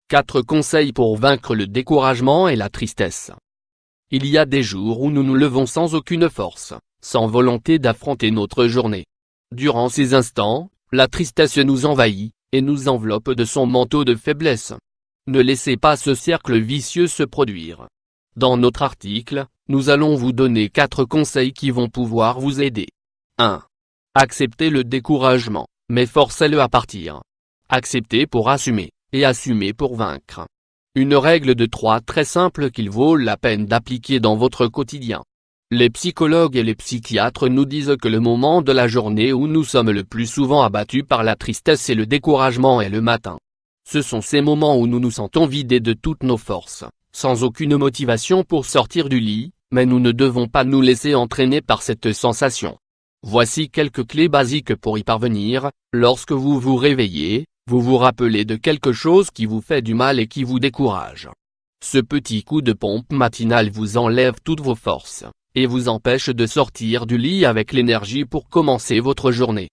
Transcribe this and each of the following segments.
4 conseils pour vaincre le découragement et la tristesse. Il y a des jours où nous nous levons sans aucune force, sans volonté d'affronter notre journée. Durant ces instants, la tristesse nous envahit, et nous enveloppe de son manteau de faiblesse. Ne laissez pas ce cercle vicieux se produire. Dans notre article, nous allons vous donner 4 conseils qui vont pouvoir vous aider. 1. Acceptez le découragement, mais forcez-le à partir. Acceptez pour assumer, et assumer pour vaincre. Une règle de 3 très simple qu'il vaut la peine d'appliquer dans votre quotidien. Les psychologues et les psychiatres nous disent que le moment de la journée où nous sommes le plus souvent abattus par la tristesse et le découragement est le matin. Ce sont ces moments où nous nous sentons vidés de toutes nos forces, sans aucune motivation pour sortir du lit, mais nous ne devons pas nous laisser entraîner par cette sensation. Voici quelques clés basiques pour y parvenir. Lorsque vous vous réveillez, vous vous rappelez de quelque chose qui vous fait du mal et qui vous décourage. Ce petit coup de pompe matinal vous enlève toutes vos forces, et vous empêche de sortir du lit avec l'énergie pour commencer votre journée.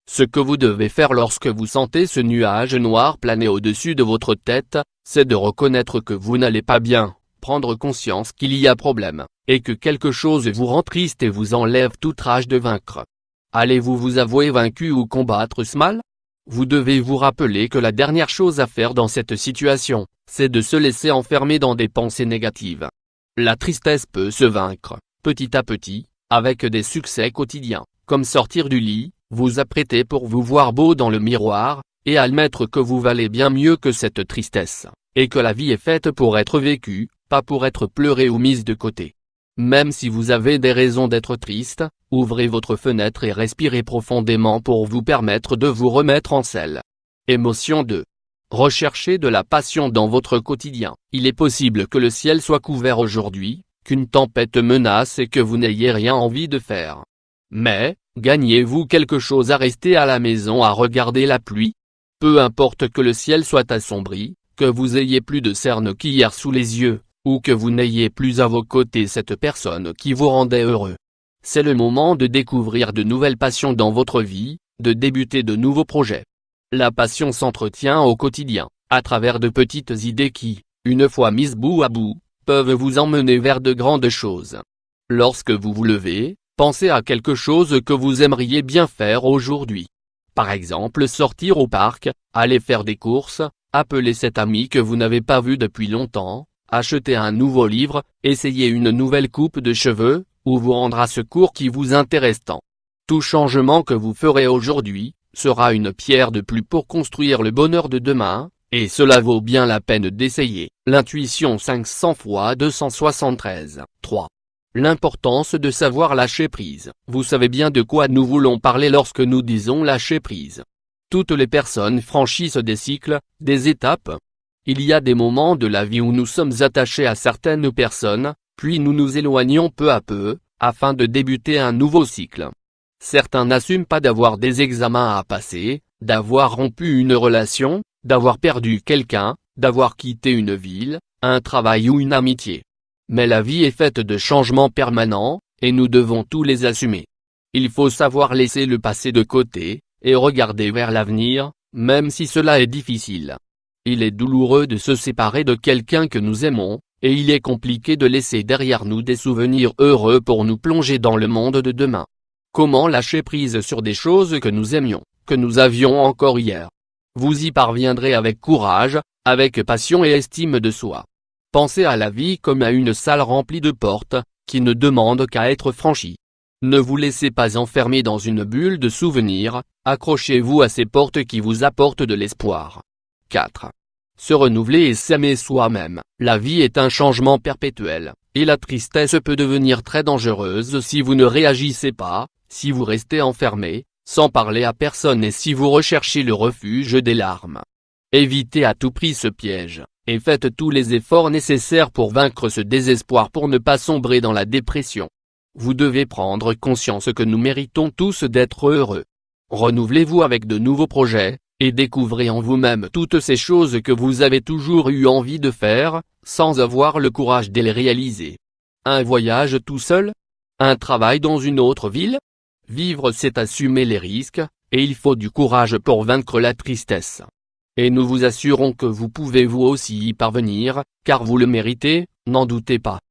Ce que vous devez faire lorsque vous sentez ce nuage noir planer au-dessus de votre tête, c'est de reconnaître que vous n'allez pas bien, prendre conscience qu'il y a problème, et que quelque chose vous rend triste et vous enlève toute rage de vaincre. Allez-vous vous avouer vaincu ou combattre ce mal ? Vous devez vous rappeler que la dernière chose à faire dans cette situation, c'est de se laisser enfermer dans des pensées négatives. La tristesse peut se vaincre, petit à petit, avec des succès quotidiens, comme sortir du lit, vous apprêter pour vous voir beau dans le miroir, et admettre que vous valez bien mieux que cette tristesse, et que la vie est faite pour être vécue, pas pour être pleurée ou mise de côté. Même si vous avez des raisons d'être triste, ouvrez votre fenêtre et respirez profondément pour vous permettre de vous remettre en selle. Émotion 2. Recherchez de la passion dans votre quotidien. Il est possible que le ciel soit couvert aujourd'hui, qu'une tempête menace et que vous n'ayez rien envie de faire. Mais, gagnez-vous quelque chose à rester à la maison à regarder la pluie? Peu importe que le ciel soit assombri, que vous ayez plus de cernes qu'hier sous les yeux, ou que vous n'ayez plus à vos côtés cette personne qui vous rendait heureux. C'est le moment de découvrir de nouvelles passions dans votre vie, de débuter de nouveaux projets. La passion s'entretient au quotidien, à travers de petites idées qui, une fois mises bout à bout, peuvent vous emmener vers de grandes choses. Lorsque vous vous levez, pensez à quelque chose que vous aimeriez bien faire aujourd'hui. Par exemple sortir au parc, aller faire des courses, appeler cet ami que vous n'avez pas vu depuis longtemps, acheter un nouveau livre, essayer une nouvelle coupe de cheveux, ou vous rendre à ce cours qui vous intéresse tant. Tout changement que vous ferez aujourd'hui, sera une pierre de plus pour construire le bonheur de demain, et cela vaut bien la peine d'essayer. L'intuition 500 x 273. 3. L'importance de savoir lâcher prise. Vous savez bien de quoi nous voulons parler lorsque nous disons lâcher prise. Toutes les personnes franchissent des cycles, des étapes. Il y a des moments de la vie où nous sommes attachés à certaines personnes, puis nous nous éloignons peu à peu, afin de débuter un nouveau cycle. Certains n'assument pas d'avoir des examens à passer, d'avoir rompu une relation, d'avoir perdu quelqu'un, d'avoir quitté une ville, un travail ou une amitié. Mais la vie est faite de changements permanents, et nous devons tous les assumer. Il faut savoir laisser le passé de côté, et regarder vers l'avenir, même si cela est difficile. Il est douloureux de se séparer de quelqu'un que nous aimons, et il est compliqué de laisser derrière nous des souvenirs heureux pour nous plonger dans le monde de demain. Comment lâcher prise sur des choses que nous aimions, que nous avions encore hier? Vous y parviendrez avec courage, avec passion et estime de soi. Pensez à la vie comme à une salle remplie de portes, qui ne demande qu'à être franchie. Ne vous laissez pas enfermer dans une bulle de souvenirs, accrochez-vous à ces portes qui vous apportent de l'espoir. 4. Se renouveler et s'aimer soi-même. La vie est un changement perpétuel, et la tristesse peut devenir très dangereuse si vous ne réagissez pas, si vous restez enfermé, sans parler à personne et si vous recherchez le refuge des larmes. Évitez à tout prix ce piège, et faites tous les efforts nécessaires pour vaincre ce désespoir pour ne pas sombrer dans la dépression. Vous devez prendre conscience que nous méritons tous d'être heureux. Renouvelez-vous avec de nouveaux projets, et découvrez en vous-même toutes ces choses que vous avez toujours eu envie de faire, sans avoir le courage de les réaliser. Un voyage tout seul? Un travail dans une autre ville? Vivre, c'est assumer les risques, et il faut du courage pour vaincre la tristesse. Et nous vous assurons que vous pouvez vous aussi y parvenir, car vous le méritez, n'en doutez pas.